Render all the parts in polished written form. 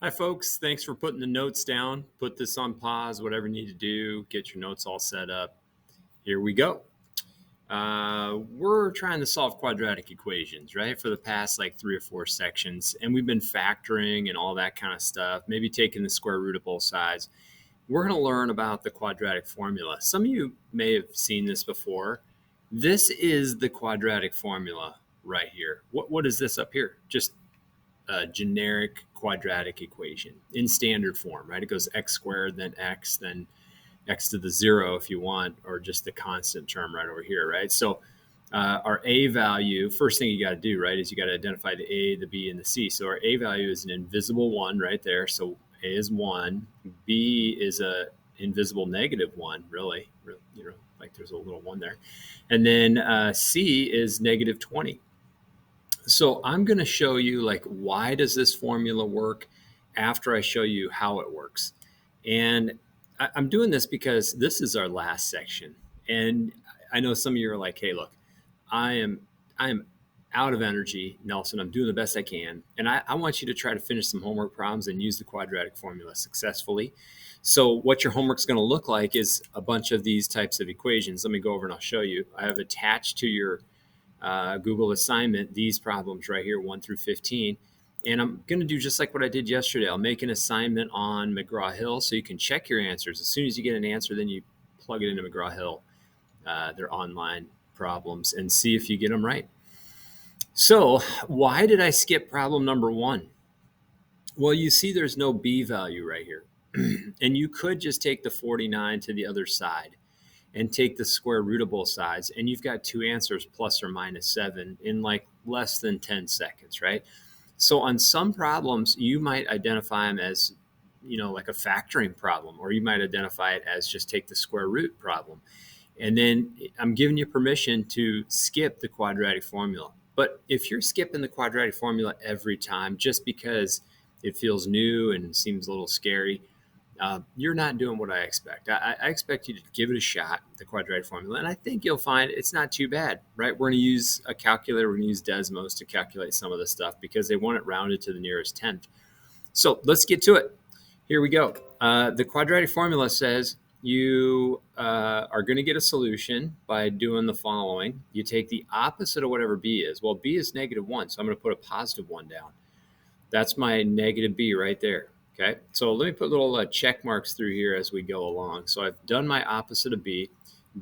Hi, folks. Thanks for putting the notes down. Put this on pause, whatever you need to do. Get your notes all set up. Here we go. We're trying to solve quadratic equations, right? For the past like 3 or 4 sections. And we've been factoring and all that kind of stuff, maybe taking the square root of both sides. We're going to learn about the quadratic formula. Some of you may have seen this before. This is the quadratic formula right here. What is this up here? Just a generic quadratic equation in standard form, right? It goes x squared, then x to the 0 if you want, or just the constant term right over here, right? So our a value, first thing you got to do, right, is you got to identify the a, the b, and the c. So our a value is an invisible 1 right there. So a is 1. B is a invisible -1, really, like there's a little 1 there. And then c is -20. So I'm going to show you like why does this formula work after I show you how it works. And I'm doing this because this is our last section. And I know some of you are like, hey, look, I am out of energy, Nelson. I'm doing the best I can. And I want you to try to finish some homework problems and use the quadratic formula successfully. So what your homework's going to look like is a bunch of these types of equations. Let me go over and I'll show you. I have attached to your Google assignment these problems right here, 1 through 15. And I'm going to do just like what I did yesterday. I'll make an assignment on McGraw-Hill so you can check your answers. As soon as you get an answer, then you plug it into McGraw-Hill, their online problems, and see if you get them right. So why did I skip problem number 1? Well, you see there's no b value right here. And you could just take the 49 to the other side and take the square root of both sides, and you've got two answers, plus or minus 7, in like less than 10 seconds, right? So on some problems, you might identify them as, like a factoring problem, or you might identify it as just take the square root problem. And then I'm giving you permission to skip the quadratic formula. But if you're skipping the quadratic formula every time just because it feels new and seems a little scary, you're not doing what I expect. I expect you to give it a shot, the quadratic formula, and I think you'll find it's not too bad, right? We're going to use a calculator. We're going to use Desmos to calculate some of the stuff because they want it rounded to the nearest tenth. So let's get to it. Here we go. The quadratic formula says you are going to get a solution by doing the following. You take the opposite of whatever b is. Well, b is -1, so I'm going to put a +1 down. That's my negative b right there. Okay, so let me put little check marks through here as we go along. So I've done my opposite of b.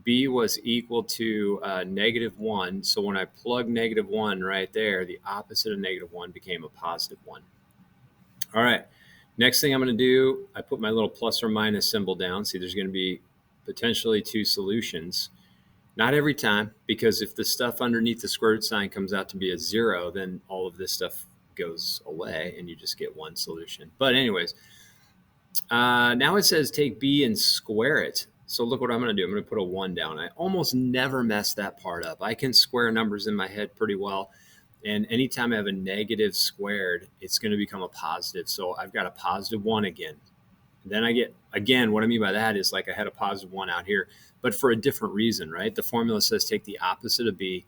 B was equal to -1. So when I plug -1 right there, the opposite of -1 became a +1. All right, next thing I'm going to do, I put my little plus or minus symbol down. See, there's going to be potentially two solutions. Not every time, because if the stuff underneath the square root sign comes out to be a 0, then all of this stuff goes away and you just get one solution. But anyways, now it says take b and square it. So look what I'm going to do. I'm going to put a 1 down. I almost never mess that part up. I can square numbers in my head pretty well. And anytime I have a negative squared, it's going to become a positive. So I've got a +1 again. Then I get, again, what I mean by that is like I had a +1 out here, but for a different reason, right? The formula says take the opposite of b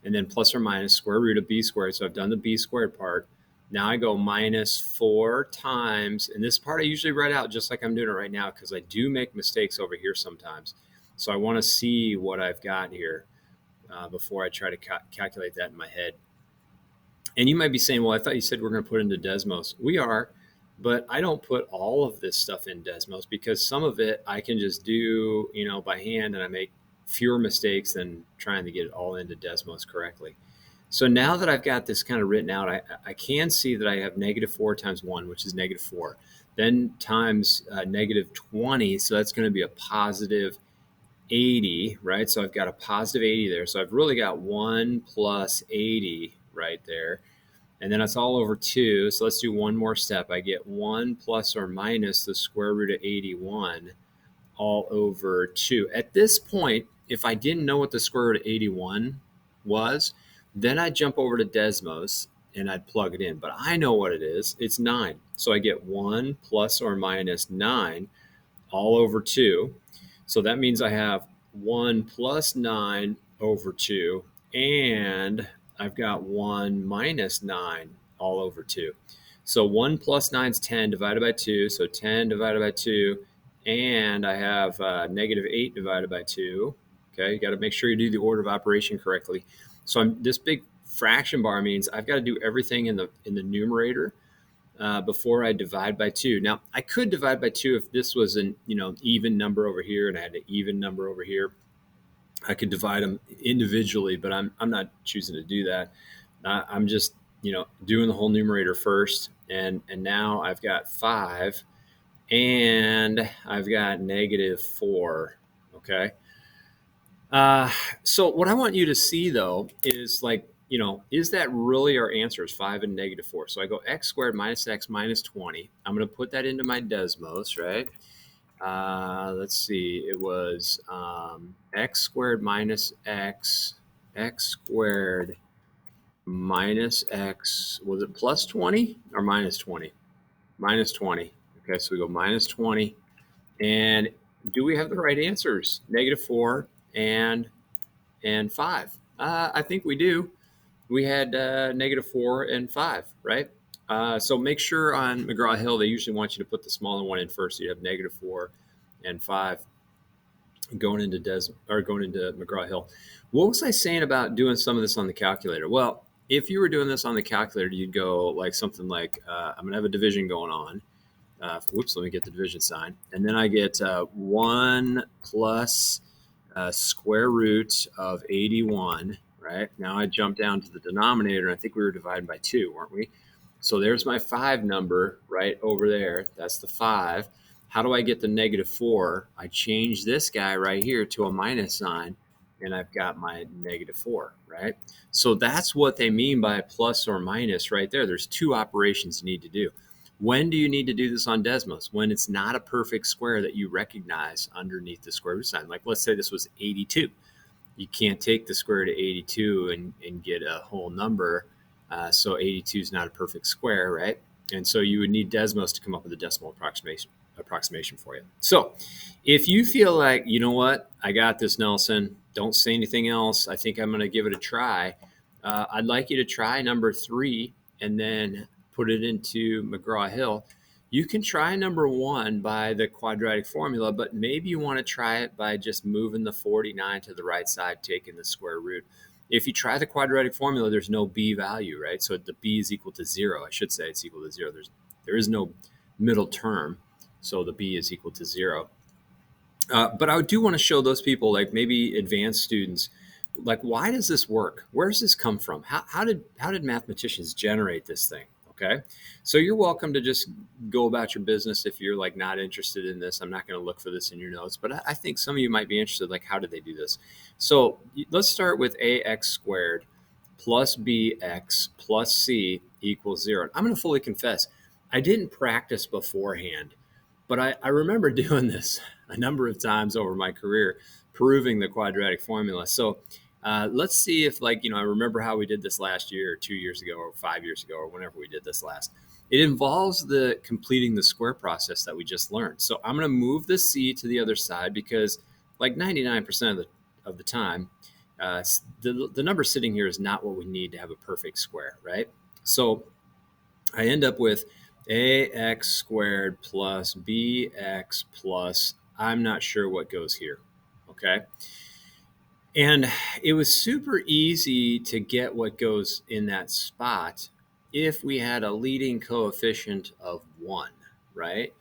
and then plus or minus square root of b squared. So I've done the b squared part. Now I go -4 times, and this part I usually write out just like I'm doing it right now because I do make mistakes over here sometimes. So I want to see what I've got here before I try to calculate that in my head. And you might be saying, well, I thought you said we're going to put it into Desmos. We are, but I don't put all of this stuff in Desmos because some of it I can just do, by hand, and I make fewer mistakes than trying to get it all into Desmos correctly. So now that I've got this kind of written out, I can see that I have -4 times 1, which is -4. Then times -20, so that's going to be a +80, right? So I've got a +80 there. So I've really got 1 plus 80 right there. And then it's all over 2. So let's do one more step. I get 1 plus or minus the square root of 81 all over 2. At this point, if I didn't know what the square root of 81 was, then I'd jump over to Desmos and I'd plug it in. But I know what it is. It's 9. So I get 1 plus or minus 9 all over 2. So that means I have 1 plus 9 over 2, and I've got 1 minus 9 all over 2. So 1 plus 9 is 10 divided by 2. So 10 divided by 2. And I have negative 8 divided by 2. Okay, you got to make sure you do the order of operation correctly. So this big fraction bar means I've got to do everything in the numerator before I divide by 2. Now, I could divide by 2 if this was an even number over here and I had an even number over here. I could divide them individually, but I'm not choosing to do that. I'm just doing the whole numerator first, and now I've got 5 and I've got negative 4. Okay. So what I want you to see though is is that really our answer is 5 and negative 4? So I go x squared minus x minus 20. I'm going to put that into my Desmos, right? Let's see. It was x squared minus x squared minus x. Was it plus 20 or minus 20? Minus 20. Okay, so we go minus 20. And do we have the right answers? Negative 4 and 5. I think we do. We had negative 4 and 5, right? So make sure on McGraw-Hill, they usually want you to put the smaller one in first. So you have negative 4 and 5 going into McGraw-Hill. What was I saying about doing some of this on the calculator? Well, if you were doing this on the calculator, you'd go like something like, I'm going to have a division going on. Whoops, let me get the division sign. And then I get 1 plus square root of 81, right? Now I jump down to the denominator, and I think we were dividing by 2, weren't we? So there's my 5 number right over there. That's the 5. How do I get the negative 4? I change this guy right here to a minus sign, and I've got my negative 4, right? So that's what they mean by plus or minus right there. There's 2 operations you need to do. When do you need to do this on Desmos? When it's not a perfect square that you recognize underneath the square root sign. Like let's say this was 82. You can't take the square root of 82 and get a whole number. So 82 is not a perfect square, right? And so you would need Desmos to come up with a decimal approximation for you. So if you feel like, you know what, I got this, Nelson, don't say anything else, I think I'm going to give it a try. I'd like you to try number 3 and then put it into McGraw-Hill. You can try number 1 by the quadratic formula, but maybe you want to try it by just moving the 49 to the right side, taking the square root. If you try the quadratic formula, there's no b value, right? So the b is equal to 0. I should say it's equal to 0. There is no middle term, so the b is equal to 0. But I do want to show those people, like maybe advanced students, like why does this work? Where does this come from? How did mathematicians generate this thing? Okay, so you're welcome to just go about your business if you're like not interested in this. I'm not going to look for this in your notes, but I think some of you might be interested. Like, how did they do this? So let's start with ax squared plus bx plus c equals 0. I'm going to fully confess, I didn't practice beforehand, but I remember doing this a number of times over my career, proving the quadratic formula. So let's see if, I remember how we did this last year or 2 years ago or 5 years ago or whenever we did this last. It involves the completing the square process that we just learned. So I'm going to move the c to the other side because like 99% of the time, the number sitting here is not what we need to have a perfect square, right? So I end up with ax squared plus bx plus, I'm not sure what goes here, okay? And it was super easy to get what goes in that spot if we had a leading coefficient of 1, right?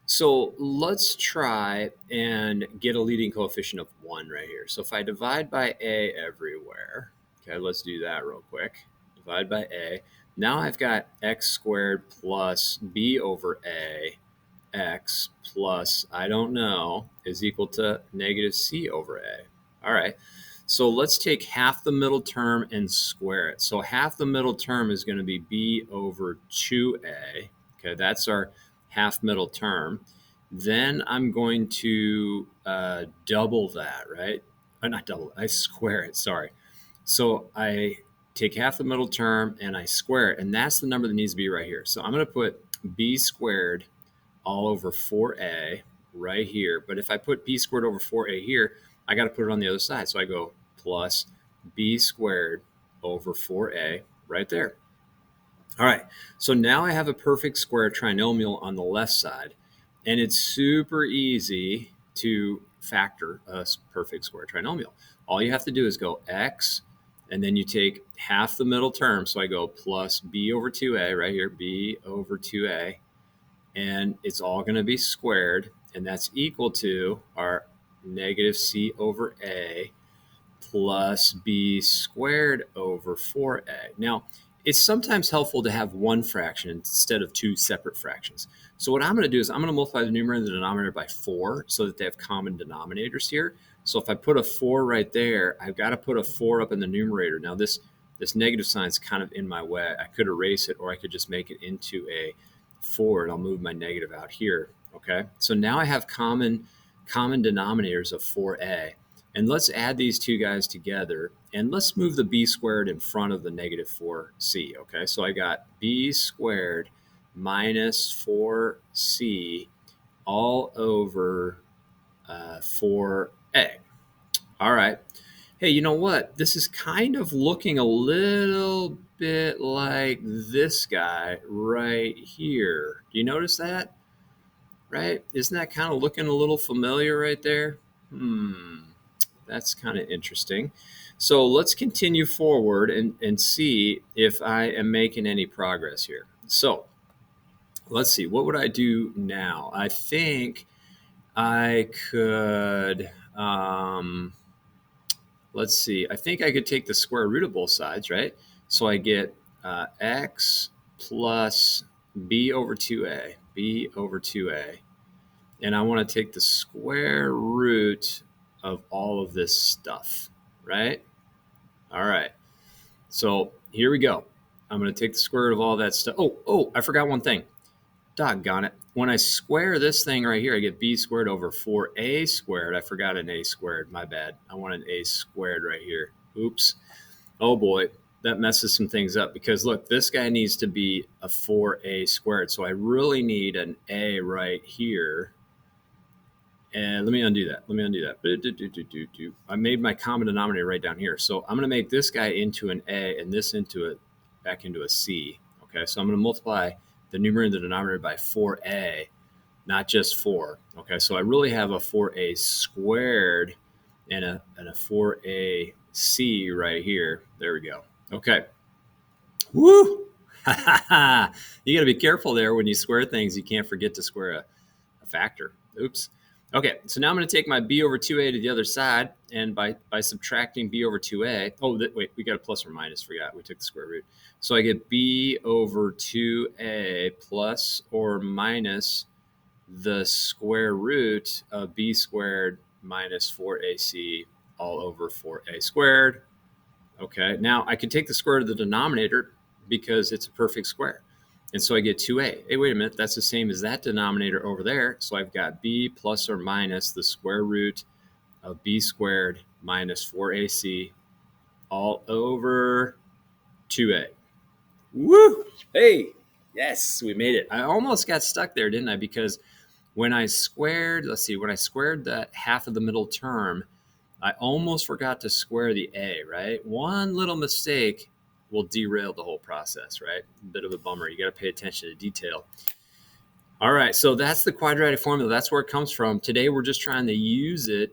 So let's try and get a leading coefficient of 1 right here. So if I divide by a everywhere, okay, let's do that real quick. Divide by a. Now I've got x squared plus b over a x plus, I don't know, is equal to negative c over a. All right, so let's take half the middle term and square it. So half the middle term is going to be b over 2a. Okay, that's our half middle term. Then I'm going to double that, right? Not double, I square it, sorry. So I take half the middle term and I square it, and that's the number that needs to be right here. So I'm going to put b squared all over 4a right here. But if I put b squared over 4a here, I got to put it on the other side. So I go plus b squared over 4a right there. All right, so now I have a perfect square trinomial on the left side, and it's super easy to factor a perfect square trinomial. All you have to do is go x, and then you take half the middle term. So I go plus b over 2a right here, b over 2a, and it's all going to be squared, and that's equal to our negative c over a plus b squared over 4a. Now, it's sometimes helpful to have one fraction instead of two separate fractions. So what I'm going to do is I'm going to multiply the numerator and the denominator by 4 so that they have common denominators here. So if I put a 4 right there, I've got to put a 4 up in the numerator. Now this negative sign is kind of in my way. I could erase it, or I could just make it into a 4, and I'll move my negative out here. Okay, so now I have common denominators of 4a. And let's add these two guys together, and let's move the b squared in front of the negative 4c, okay? So I got b squared minus 4c all over 4a. All right. Hey, you know what? This is kind of looking a little bit like this guy right here. Do you notice that? Right? Isn't that kind of looking a little familiar right there? That's kind of interesting. So let's continue forward and see if I am making any progress here. So let's see, what would I do now? I think I could, let's see, I think I could take the square root of both sides, right? So I get x plus b over 2a, b over 2a. And I want to take the square root of all of this stuff, right? All right. So here we go. I'm going to take the square root of all that stuff. Oh, I forgot one thing. Doggone it. When I square this thing right here, I get b squared over 4a squared. I forgot an a squared. My bad. I want an a squared right here. Oops. Oh boy, that messes some things up because look, this guy needs to be a 4a squared. So I really need an a right here. And let me undo that. I made my common denominator right down here. So I'm going to make this guy into an A and this back into a C. Okay, so I'm going to multiply the numerator and the denominator by 4A, not just 4. Okay, so I really have a 4A squared and a 4AC right here. There we go. Okay. Woo! You got to be careful there when you square things. You can't forget to square a factor. Oops. Okay, so now I'm going to take my b over 2a to the other side, and by subtracting b over 2a, wait, we got a plus or minus, forgot, we took the square root. So I get b over 2a plus or minus the square root of b squared minus 4ac all over 4a squared. Okay, now I can take the square root of the denominator because it's a perfect square. And so I get 2a. Hey, wait a minute, that's the same as that denominator over there. So I've got b plus or minus the square root of b squared minus 4ac all over 2a. Woo! Hey, yes, we made it. I almost got stuck there, didn't I? Because when I squared, when I squared that half of the middle term, I almost forgot to square the a, right? One little mistake will derail the whole process, right? A bit of a bummer. You got to pay attention to detail. All right, so that's the quadratic formula. That's where it comes from. Today, we're just trying to use it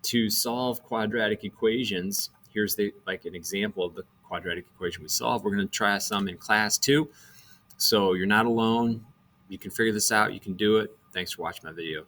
to solve quadratic equations. Here's an example of the quadratic equation we solved. We're going to try some in class too. So you're not alone. You can figure this out. You can do it. Thanks for watching my video.